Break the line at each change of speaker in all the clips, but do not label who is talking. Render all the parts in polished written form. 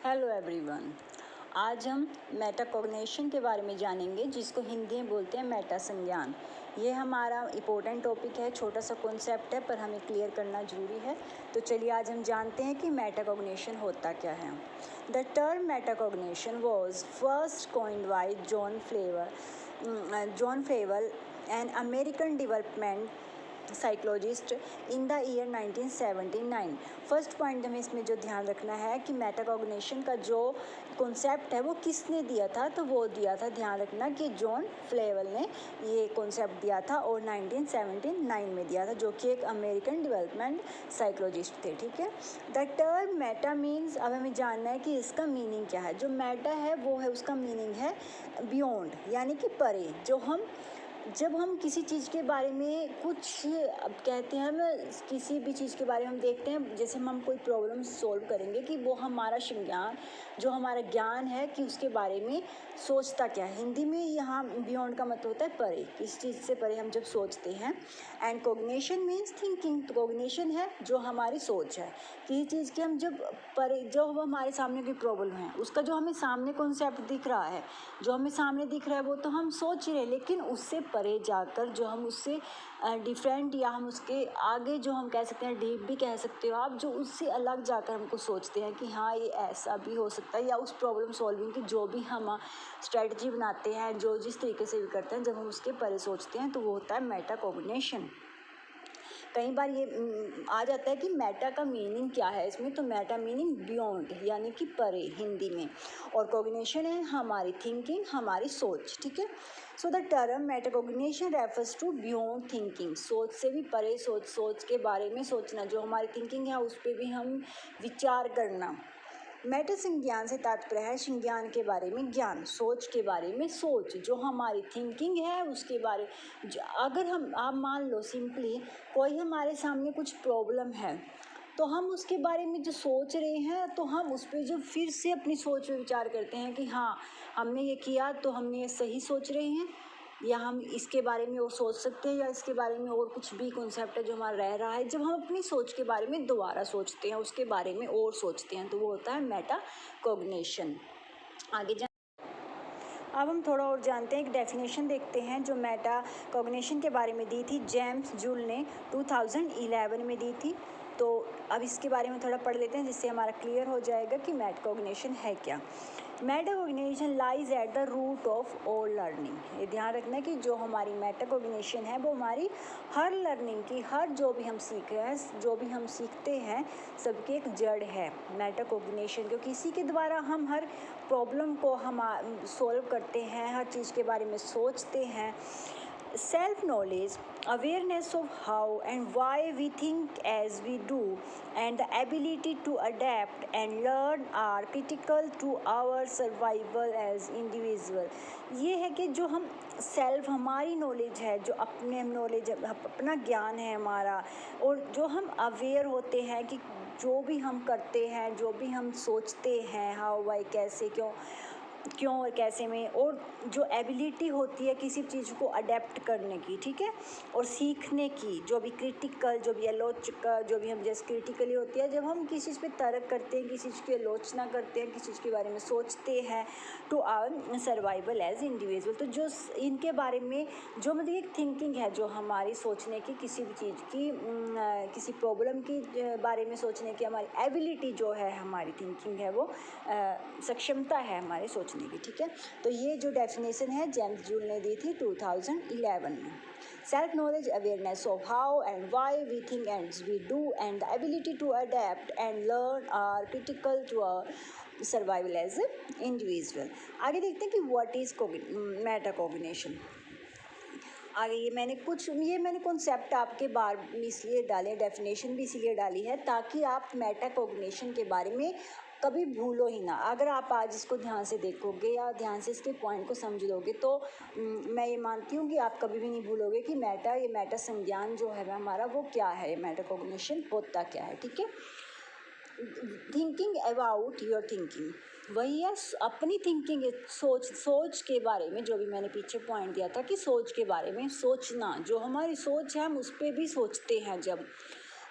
Hello everyone. आज हम metacognition के बारे में जानेंगे, जिसको हिंदी में बोलते हैं मेटा संज्ञान। ये हमारा इम्पोर्टेंट टॉपिक है, छोटा सा कॉन्सेप्ट है, पर हमें क्लियर करना ज़रूरी है। तो चलिए आज हम जानते हैं कि मेटाकॉग्निशन होता क्या है। The term metacognition was first coined bye John flavour an American development psychologist in the year 1979। First point हमें इसमें जो ध्यान रखना है कि मेटाकॉग्निशन का जो कॉन्सेप्ट है वो किसने दिया था, तो वो दिया था, ध्यान रखना, कि जॉन फ्लेवल ने ये कॉन्सेप्ट दिया था और 1979 में दिया था, जो कि एक अमेरिकन डेवलपमेंट साइकोलॉजिस्ट थे। ठीक है। द टर्म मेटा मीन्स, अब हमें जानना है कि इसका मीनिंग क्या है। जो मेटा है वो है, उसका मीनिंग है बियॉन्ड, यानी कि परे। जब हम किसी चीज़ के बारे में कुछ अब कहते हैं, हम किसी भी चीज़ के बारे में हम देखते हैं, जैसे हम कोई प्रॉब्लम सॉल्व करेंगे, कि वो हमारा संज्ञान, जो हमारा ज्ञान है कि उसके बारे में सोचता क्या है। हिंदी में यहाँ बियॉन्ड का मतलब होता है परे, किस चीज़ से परे हम जब सोचते हैं। And cognition means thinking. तो कॉग्निशन है जो हमारी सोच है, किसी चीज़ की हम जब परे, जो हमारे सामने कोई प्रॉब्लम है, उसका जो हमें सामने कॉन्सेप्ट दिख रहा है, जो हमें सामने दिख रहा है, वो तो हम सोच ही रहे, लेकिन उससे परे जाकर जो हम उससे डिफरेंट, या हम उसके आगे जो हम कह सकते हैं, डीप भी कह सकते हो आप, जो उससे अलग जाकर हमको सोचते हैं कि हाँ ये ऐसा भी हो सकता है, या उस प्रॉब्लम सॉल्विंग की जो भी हम स्ट्रेटजी बनाते हैं, जो जिस तरीके से भी करते हैं, जब हम उसके परे सोचते हैं, तो वो होता है मेटाकॉग्निशन। कई बार ये आ जाता है कि मेटा का मीनिंग क्या है इसमें, तो मेटा मीनिंग बियॉन्ड, यानी कि परे हिंदी में, और कॉग्निशन है हमारी थिंकिंग, हमारी सोच। ठीक है। So the term metacognition refers to beyond thinking, सोच से भी परे, सोच के बारे में सोचना, जो हमारी थिंकिंग है उस पर भी हम विचार करना। मेटा संज्ञान से तात्पर्य है संज्ञान के बारे में ज्ञान, सोच के बारे में सोच, जो हमारी थिंकिंग है उसके बारे। अगर आप मान लो सिंपली कोई हमारे सामने कुछ प्रॉब्लम है, तो हम उसके बारे में जो सोच रहे हैं, तो हम उस पर जो फिर से अपनी सोच पे विचार करते हैं कि हाँ हमने ये किया, तो हमने ये सही सोच रहे हैं, या हम इसके बारे में और सोच सकते हैं, या इसके बारे में और कुछ भी कॉन्सेप्ट है जो हमारा रह रहा है। जब हम अपनी सोच के बारे में दोबारा सोचते हैं, उसके बारे में और सोचते हैं, तो वो होता है मेटा कॉग्निशन। आगे अब हम थोड़ा और जानते हैं, एक डेफिनेशन देखते हैं जो मेटा कॉग्निशन के बारे में दी थी जेम्स जूल ने 2011 में दी थी। तो अब इसके बारे में थोड़ा पढ़ लेते हैं, जिससे हमारा क्लियर हो जाएगा कि मेटाकॉग्निशन है क्या। Metacognition lies at the root of all learning. ये ध्यान रखना है कि जो हमारी मेटाकॉग्निशन है वो हमारी हर लर्निंग की, हर जो भी हम सीख रहे हैं, जो भी हम सीखते हैं, सबकी एक जड़ है मेटाकॉग्निशन, क्योंकि इसी के द्वारा हम हर प्रॉब्लम को हम सॉल्व करते हैं, हर चीज़ के बारे में सोचते हैं। Self knowledge, awareness of how and why we think as we do, and the ability to adapt and learn are critical to our survival as individual. ये है कि जो हम सेल्फ, हमारी नॉलेज है, जो अपने नॉलेज, अपना ज्ञान है हमारा, और जो हम अवेयर होते हैं कि जो भी हम करते हैं, जो भी हम सोचते हैं, हाउ वाई, कैसे, क्यों और कैसे में, और जो एबिलिटी होती है किसी चीज़ को अडेप्ट करने की, ठीक है, और सीखने की, जो भी क्रिटिकल, जो भी आलोचना, जो भी हम जैसे क्रिटिकली होती है, जब हम किसी चीज़ पे तर्क करते हैं, किसी चीज़ की आलोचना करते हैं, किसी चीज़ के बारे में सोचते हैं, to our survival as individual. तो जो इनके बारे में जो मतलब एक थिंकिंग है, जो हमारी सोचने की, किसी भी चीज़ की, किसी प्रॉब्लम की बारे में सोचने की हमारी एबिलिटी जो है, हमारी थिंकिंग है, वो सक्षमता है हमारे सोचने की। ठीक है। तो ये जो डेफिनेशन है जेम्स जूल ने दी थी 2011 में। Self knowledge, awareness of how and why we think and we do, and the ability to adapt and learn are critical to our survival as a individual. आगे देखते हैं कि व्हाट इज मेटाकॉग्निशन। आगे ये मैंने कॉन्सेप्ट आपके बार में इसलिए डाले, डेफिनेशन भी इसीलिए डाली है, ताकि आप मेटाकॉग्निशन के बारे में कभी भूलो ही ना। अगर आप आज इसको ध्यान से देखोगे या ध्यान से इसके पॉइंट को समझ लोगे, तो मैं ये मानती हूँ कि आप कभी भी नहीं भूलोगे कि ये मेटा संज्ञान जो है हमारा, वो क्या है, मेटाकॉग्निशन होता क्या है। ठीक है। थिंकिंग अबाउट योर थिंकिंग, वही है अपनी थिंकिंग, सोच के बारे में, जो भी मैंने पीछे पॉइंट दिया था कि सोच के बारे में सोचना, जो हमारी सोच है हम उस पर भी सोचते हैं। जब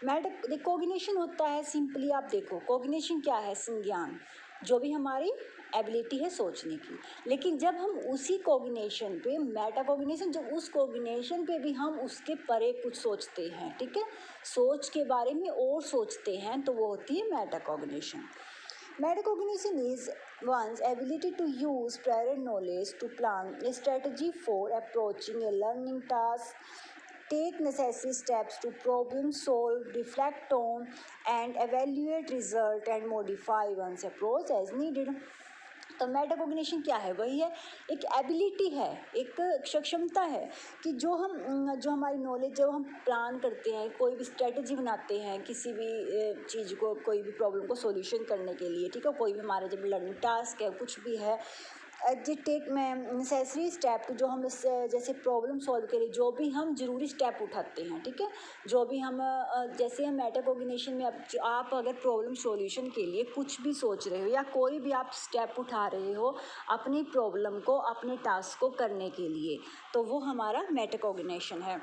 कॉग्निशन होता है, सिंपली आप देखो कॉग्निशन क्या है, संज्ञान। जो भी हमारी एबिलिटी है सोचने की। लेकिन जब हम उसी कोग्निशन पे मेटा कोग्निशन, जब उस कोग्निशन पे भी हम उसके परे कुछ सोचते हैं, ठीक है, सोच के बारे में और सोचते हैं, तो वो होती है Meta cognition. Metacognition is one's ability to use prior knowledge to plan a strategy for approaching a learning task, take necessary steps to problem solve, reflect on and evaluate result and modify one's approach as needed। तो metacognition क्या है? वही है, एक ability है, एक सक्षमता है कि जो हमारी नॉलेज, जब हम प्लान करते हैं, कोई भी स्ट्रेटजी बनाते हैं किसी भी चीज़ को, कोई भी प्रॉब्लम को सॉल्यूशन करने के लिए, ठीक है, कोई भी हमारा जब लर्निंग टास्क है, कुछ भी है, जो टेक में नेसेसरी स्टेप, जो हम इस जैसे प्रॉब्लम सॉल्व के लिए जो भी हम ज़रूरी स्टेप उठाते हैं, ठीक है, जो भी हम जैसे हम मेटाकोग्निशन में आप अगर प्रॉब्लम सॉल्यूशन के लिए कुछ भी सोच रहे हो या कोई भी आप स्टेप उठा रहे हो अपनी प्रॉब्लम को, अपने टास्क को करने के लिए, तो वो हमारा मेटाकोग्निशन है।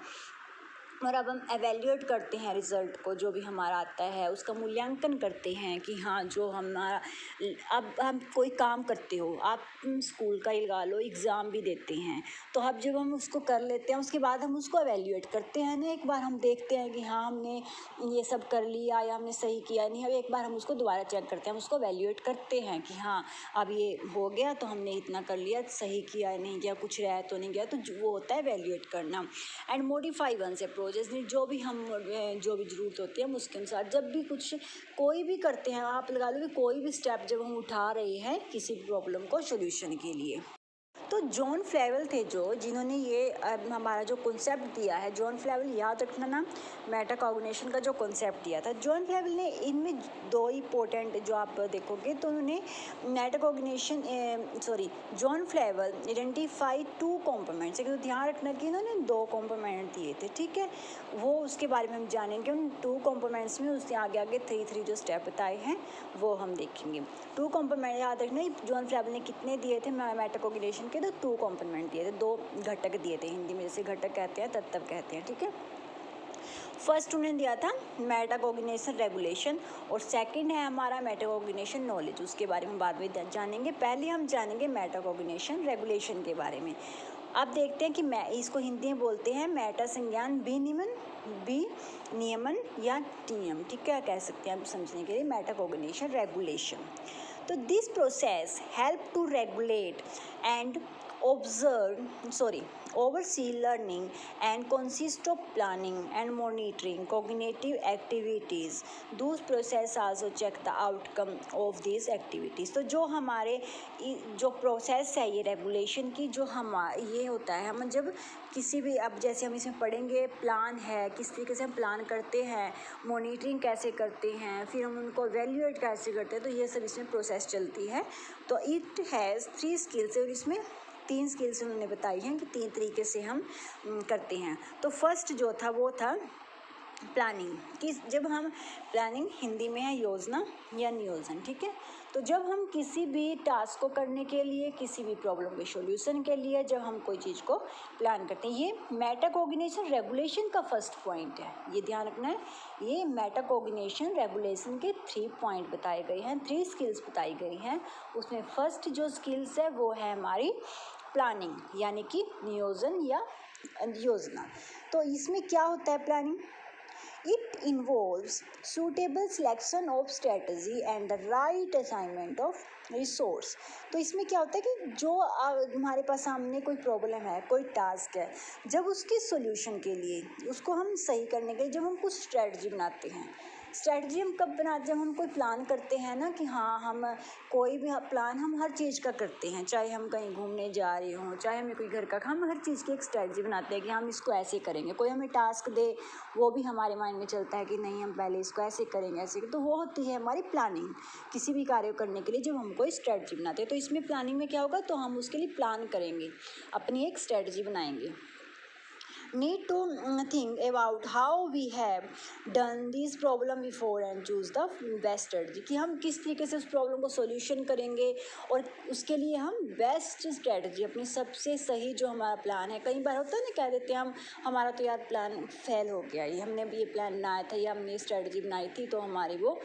और अब हम एवेल्यूएट करते हैं रिज़ल्ट को, जो भी हमारा आता है उसका मूल्यांकन करते हैं कि हाँ, जो हमारा, अब हम कोई काम करते हो, आप स्कूल का ही लगा लो, एग्ज़ाम भी देते हैं, तो अब जब हम उसको कर लेते हैं उसके बाद हम उसको एवेल्यूएट करते हैं ना, एक बार हम देखते हैं कि हाँ, हमने ये सब कर लिया या हमने सही किया नहीं, अब एक बार हम उसको दोबारा चेक करते हैं, हम उसको एवेल्यूएट करते हैं कि हाँ, अब ये हो गया तो हमने इतना कर लिया, सही किया नहीं किया, कुछ रह तो नहीं गया, तो वो होता है एवेल्यूएट करना। एंड मोडिफाई वंस अप्रोच, जैसे जो भी ज़रूरत होती है हम उसके अनुसार, जब भी कुछ कोई भी करते हैं, आप लगा लो कि कोई भी स्टेप जब हम उठा रहे हैं किसी भी प्रॉब्लम को सॉल्यूशन के लिए। तो जॉन फ्लेवेल थे जिन्होंने ये हमारा जो कॉन्सेप्ट दिया है, जॉन फ्लेवेल, याद रखना ना, मेटाकॉग्निशन का जो कॉन्सेप्ट दिया था जॉन फ्लेवेल ने, इनमें दो इंपॉर्टेंट जो आप देखोगे तो उन्होंने metacognition John Flavell identify 2 components, तो ध्यान रखना कि इन्होंने 2 कंपोनेंट दिए थे, ठीक है, वो उसके बारे में हम जानेंगे। उन 2 कंपोनेंट्स में उसके आगे आगे 3 जो स्टेप बताए हैं वो हम देखेंगे। 2 कंपोनेंट याद रखना, जॉन फ्लेवेल ने कितने दिए थे मेटाकॉग्निशन के? तो 2 कंपोनेंट दिए थे, 2 घटक दिए थे, हिंदी में जैसे घटक कहते हैं, तत्व कहते हैं, ठीक है। फर्स्ट उन्होंने दिया था मेटाकॉग्निशन रेगुलेशन, और सेकंड है हमारा मेटाकॉग्निशन नॉलेज, उसके बारे में बाद में जानेंगे। पहले हम जानेंगे मेटाकॉग्निशन रेगुलेशन के बारे में। अब देखते हैं कि मैं इसको हिंदी में बोलते हैं मेटा संज्ञान विनियमन या नियम, ठीक है, कह सकते हैं आप समझने के लिए, मेटाकॉग्निशन रेगुलेशन। तो this process help to regulate and oversee learning and consist of planning and monitoring cognitive activities. Those process also check the outcome of these activities. तो जो हमारे जो प्रोसेस है ये रेगुलेशन की, जो ये होता है, हम जब किसी भी, अब जैसे हम इसमें पढ़ेंगे, प्लान है, किस तरीके से हम प्लान करते हैं, मॉनिटरिंग कैसे करते हैं, फिर हम उनको एवेल्यूएट कैसे करते हैं, तो ये सब इसमें प्रोसेस चलती है। तो इट हैज़ 3 स्किल्स, और इसमें 3 स्किल्स उन्होंने बताई हैं कि 3 तरीके से हम करते हैं। तो फर्स्ट जो था वो था प्लानिंग, कि जब हम, प्लानिंग हिंदी में है योजना या नियोजन, ठीक है, तो जब हम किसी भी टास्क को करने के लिए, किसी भी प्रॉब्लम के सॉल्यूशन के लिए जब हम कोई चीज़ को प्लान करते हैं, ये मेटाकॉग्निशन रेगुलेशन का फर्स्ट पॉइंट है, ये ध्यान रखना है। ये मेटाकॉग्निशन रेगुलेशन के 3 पॉइंट बताए गए हैं, 3 स्किल्स बताई गई हैं। उसमें फर्स्ट जो स्किल्स है वो है हमारी प्लानिंग, यानी कि नियोजन या योजना। तो इसमें क्या होता है planning? It involves suitable selection of strategy and the right assignment of resource। तो इसमें क्या होता है कि जो हमारे पास सामने कोई प्रॉब्लम है, कोई टास्क है, जब उसके सॉल्यूशन के लिए, उसको हम सही करने के लिए जब हम कुछ स्ट्रेटजी बनाते हैं, स्ट्रेटजी हम कब बनाते, जब हम कोई प्लान करते हैं ना, कि हाँ, हम कोई भी प्लान हम हर चीज़ का करते हैं, चाहे हम कहीं घूमने जा रहे हों, चाहे हमें कोई घर का, हम हर चीज़ की एक स्ट्रेटजी बनाते हैं कि हम इसको ऐसे करेंगे। कोई हमें टास्क दे, वो भी हमारे माइंड में चलता है कि नहीं, हम पहले इसको ऐसे करेंगे, ऐसे, तो वो होती है हमारी प्लानिंग, किसी भी कार्य करने के लिए जब हम कोई स्ट्रेटजी बनाते हैं। तो इसमें प्लानिंग में क्या होगा, तो हम उसके लिए प्लान करेंगे, अपनी एक स्ट्रेटजी बनाएंगे। Need to think about how we have done this problem before and choose the best strategy, कि हम किस तरीके से उस प्रॉब्लम को सॉल्यूशन करेंगे और उसके लिए हम बेस्ट स्ट्रेटजी, अपनी सबसे सही जो हमारा प्लान है। कई बार होता है ना, कह देते हैं हम, हमारा तो यार प्लान फेल हो गया, ये हमने भी ये प्लान बनाया था या हमने स्ट्रेटजी बनाई थी तो हमारी वो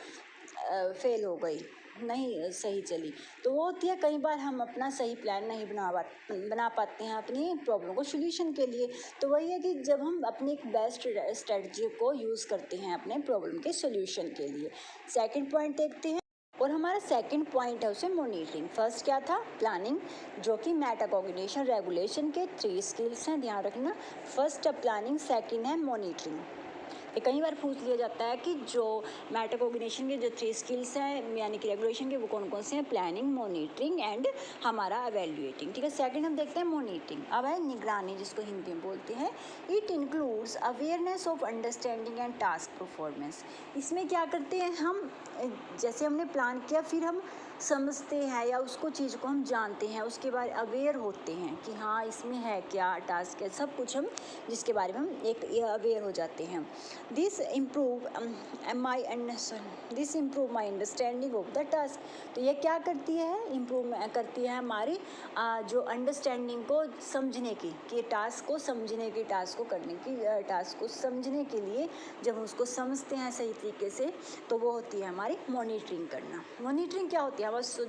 फेल हो गई, नहीं सही चली, तो वो होती है कई बार हम अपना सही प्लान नहीं बना पाते हैं अपनी प्रॉब्लम को सोल्यूशन के लिए। तो वही है कि जब हम अपनी एक बेस्ट स्ट्रेटजी को यूज़ करते हैं अपने प्रॉब्लम के सोल्यूशन के लिए। सेकंड पॉइंट देखते हैं, और हमारा सेकंड पॉइंट है उसे मॉनिटरिंग। फर्स्ट क्या था, प्लानिंग, जो कि मेटाकॉग्निशन रेगुलेशन के 3 स्किल्स हैं, ध्यान रखना। फर्स्ट है प्लानिंग, सेकंड है मॉनिटरिंग। ये कई बार पूछ लिया जाता है कि जो मेटाकॉग्निशन के जो 3 स्किल्स हैं यानी कि रेगुलेशन के, वो कौन कौन से हैं, प्लानिंग, मॉनिटरिंग एंड हमारा एवेल्युएटिंग। ठीक है, सेकंड हम देखते हैं मॉनिटरिंग। अब है निगरानी, जिसको हिंदी में बोलते हैं। It includes awareness of understanding and task performance. इसमें क्या करते हैं हम, जैसे हमने प्लान किया, फिर हम समझते हैं या उसको चीज़ को हम जानते हैं, उसके बारे अवेयर होते हैं कि हाँ इसमें है क्या, टास्क है, सब कुछ हम जिसके बारे में हम एक अवेयर हो जाते हैं। This improve my understanding of the task. तो ये क्या करती है, इम्प्रूव करती है हमारी जो अंडरस्टैंडिंग को समझने की, कि टास्क को समझने की, टास्क को करने की, टास्क को समझने के लिए जब हम उसको समझते हैं सही तरीके से, तो वो होती है हमारी मॉनिटरिंग करना। मॉनिटरिंग क्या होती है, बस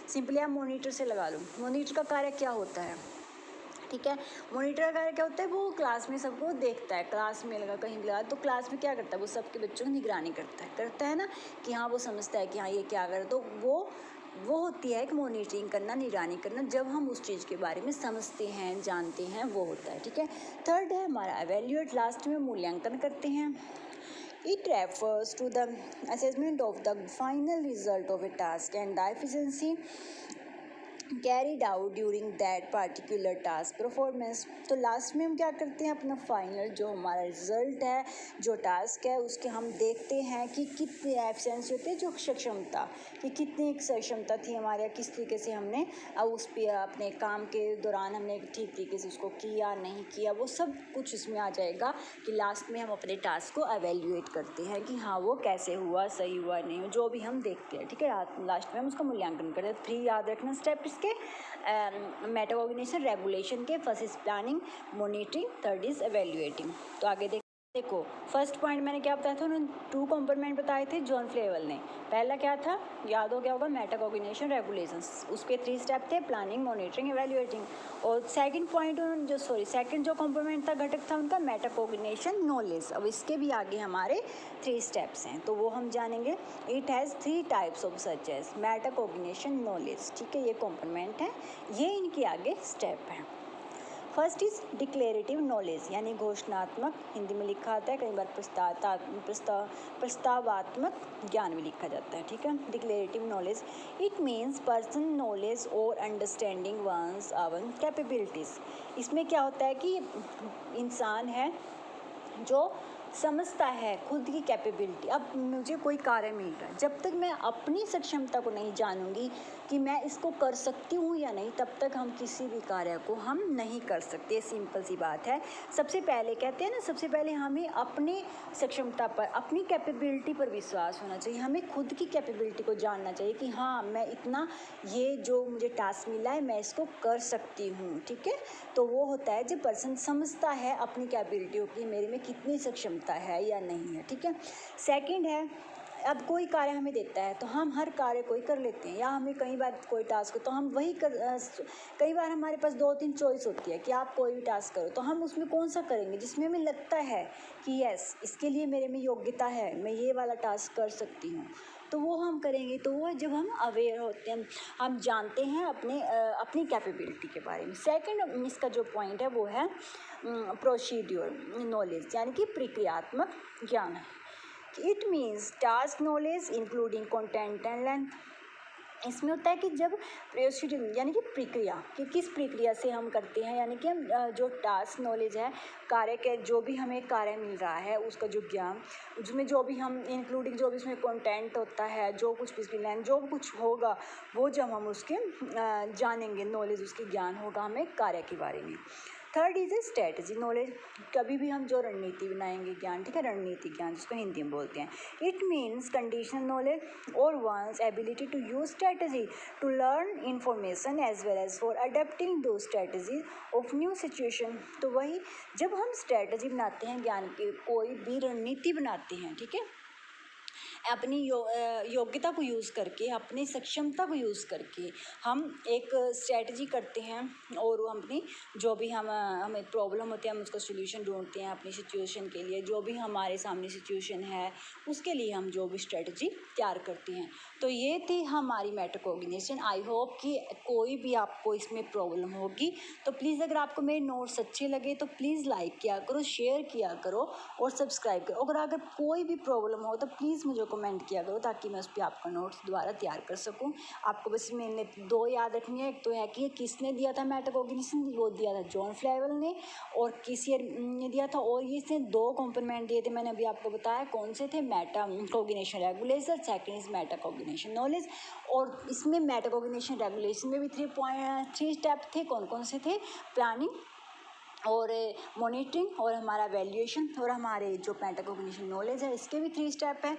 सिंपली आप मॉनिटर से लगा लो। मॉनिटर का कार्य क्या होता है, ठीक है, मॉनिटर का कार्य क्या होता है, वो क्लास में सबको देखता है, क्लास में लगा कहीं भी लगा, तो क्लास में क्या करता है, वो सबके बच्चों की निगरानी करता है ना, कि हाँ वो समझता है कि हाँ ये क्या कर, तो वो होती है एक मॉनिटरिंग करना, निगरानी करना, जब हम उस चीज़ के बारे में समझते हैं, जानते हैं, वो होता है। ठीक है, थर्ड है हमारा एवेल्यूएट, लास्ट में मूल्यांकन करते हैं। It refers to the assessment of the final result of a task and the efficiency carried out during that particular task performance. तो लास्ट में हम क्या करते हैं, अपना फाइनल जो हमारा रिजल्ट है, जो टास्क है, उसके हम देखते हैं कि कितनी एफिशिएंसी होती है, जो सक्षमता, कि कितनी सक्षमता थी हमारे, किस तरीके से हमने उस पर अपने काम के दौरान हमने ठीक तरीके से उसको किया नहीं किया, वो सब कुछ इसमें आ जाएगा कि लास्ट में हम अपने टास्क को एवेल्यूएट करते हैं कि हाँ वो कैसे हुआ, सही हुआ नहीं हुआ, जो भी हम देखते हैं। ठीक है, लास्ट में हम उसका मूल्यांकन करते हैं। 3 याद रखना स्टेप के मेटाकॉग्निशन रेगुलेशन के, first is planning, monitoring, third is evaluating. तो आगे देखो फर्स्ट पॉइंट मैंने क्या बताया था, उन्होंने 2 कंपोनेंट बताए थे जॉन फ्लेवेल ने। पहला क्या था, याद हो गया होगा, मेटाकॉग्निशन रेगुलेशन, उसके 3 स्टेप थे, प्लानिंग, मॉनिटरिंग, एवेल्युएटिंग। और सेकंड पॉइंट सेकंड जो कंपोनेंट था, घटक था उनका, मेटाकॉग्निशन नॉलेज। अब इसके भी आगे हमारे 3 स्टेप्स हैं, तो वो हम जानेंगे। It has 3 types of such as metacognition knowledge. ठीक है, ये कंपोनेंट है, ये इनके आगे स्टेप है। फर्स्ट इज डिक्लेरेटिव नॉलेज, यानी घोषणात्मक, हिंदी में लिखा आता है, कई बार प्रस्तावात्मक ज्ञान भी लिखा जाता है। ठीक है, declarative knowledge, it means person knowledge और अंडरस्टैंडिंग वंस आवर कैपेबिलिटीज़। इसमें क्या होता है कि इंसान है जो समझता है खुद की कैपेबिलिटी। अब मुझे कोई कार्य मिल रहा है, जब तक मैं अपनी सक्षमता को नहीं जानूंगी कि मैं इसको कर सकती हूँ या नहीं, तब तक हम किसी भी कार्य को हम नहीं कर सकते। सिंपल सी बात है। सबसे पहले कहते हैं ना, सबसे पहले हमें अपनी सक्षमता पर, अपनी कैपेबिलिटी पर विश्वास होना चाहिए। हमें खुद की कैपेबिलिटी को जानना चाहिए कि हाँ मैं इतना, ये जो मुझे टास्क मिला है मैं इसको कर सकती हूँ। ठीक है, तो वो होता है जब पर्सन समझता है अपनी कैपेबिलिटी की, मेरे में कितनी सक्षमता है या नहीं है। ठीक है, सेकंड है, अब कोई कार्य हमें देता है तो हम हर कार्य को ही कर लेते हैं, या हमें कई बार कोई टास्क हो तो हम वही कई बार हमारे पास 2-3 चॉइस होती है कि आप कोई भी टास्क करो, तो हम उसमें कौन सा करेंगे जिसमें हमें लगता है कि यस इसके लिए मेरे में योग्यता है, मैं ये वाला टास्क कर सकती हूँ, तो वो हम करेंगे। तो वो जब हम अवेयर होते हैं, हम जानते हैं अपनी कैपेबिलिटी के बारे में। सेकंड इसका जो पॉइंट है वो है प्रोसीड्यूर नॉलेज, यानी कि प्रक्रियात्मक ज्ञान। It means task knowledge including content and length. इसमें होता है कि जब प्रोसीड्यूर यानी कि प्रक्रिया, कि किस प्रक्रिया से हम करते हैं, यानी कि हम जो टास्क नॉलेज है, कार्य के जो भी हमें कार्य मिल रहा है उसका जो ज्ञान, उसमें जो भी हम इंक्लूडिंग जो भी उसमें कंटेंट होता है, जो कुछ भी लाइन जो कुछ होगा, वो जब हम उसके जानेंगे, नॉलेज उसकी ज्ञान होगा हमें कार्य के बारे में। Third is a strategy knowledge, कभी भी हम जो रणनीति बनाएंगे ज्ञान, ठीक है, रणनीति ज्ञान जिसको हिंदी में बोलते हैं। इट मीन्स कंडीशनल नॉलेज और one's ability to use strategy to learn information as well as for adapting those strategy of new situation. तो वही जब हम स्ट्रेटजी बनाते हैं ज्ञान की, कोई भी रणनीति बनाते हैं, ठीक है, अपनी योग्यता को यूज़ करके, अपनी सक्षमता को यूज़ करके हम एक स्ट्रेटजी करते हैं और वो अपनी जो भी हमें प्रॉब्लम होती है हम उसका सोल्यूशन ढूंढते हैं अपनी सिचुएशन के लिए। जो भी हमारे सामने सिचुएशन है उसके लिए हम जो भी स्ट्रेटजी तैयार करते हैं। तो ये थी हमारी मेटाकॉग्निशन। आई होप कि कोई भी आपको इसमें प्रॉब्लम होगी तो प्लीज़ अगर आपको मेरे नोट्स अच्छे लगे तो प्लीज़ लाइक किया करो, शेयर किया करो और सब्सक्राइब करो। अगर कोई भी प्रॉब्लम हो तो प्लीज़ मुझे कमेंट किया करो ताकि मैं उस पर आपका नोट्स दोबारा तैयार कर सकूं। आपको बस मैंने 2 याद रखनी है। एक तो है कि ये किसने दिया था मेटाकॉग्निशन, वो दिया था जॉन फ्लेवेल ने, और किस ईयर ने दिया था। और ये इसने 2 कंपोनेंट दिए थे, मैंने अभी आपको बताया कौन से थे। Metacognition regulation, second is metacognition knowledge. और इसमें मेटाकॉग्निशन रेगुलेशन में भी 3 स्टेप थे। कौन कौन से थे? प्लानिंग और मॉनिटरिंग और हमारा वैल्यूएशन, और हमारे जो मेटाकॉग्निशन नॉलेज है इसके भी 3 स्टेप हैं,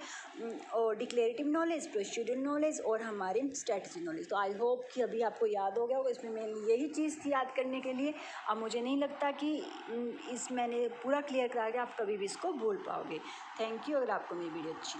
और डिक्लेरेटिव नॉलेज, प्रोसीड्यूरल नॉलेज और हमारे स्ट्रेटजी नॉलेज। तो आई होप कि अभी आपको याद हो गया होगा। इसमें मैंने यही चीज़ थी याद करने के लिए। अब मुझे नहीं लगता कि मैंने पूरा क्लियर करा के आप कभी भी इसको भूल पाओगे। Thank you. अगर आपको मेरी वीडियो अच्छी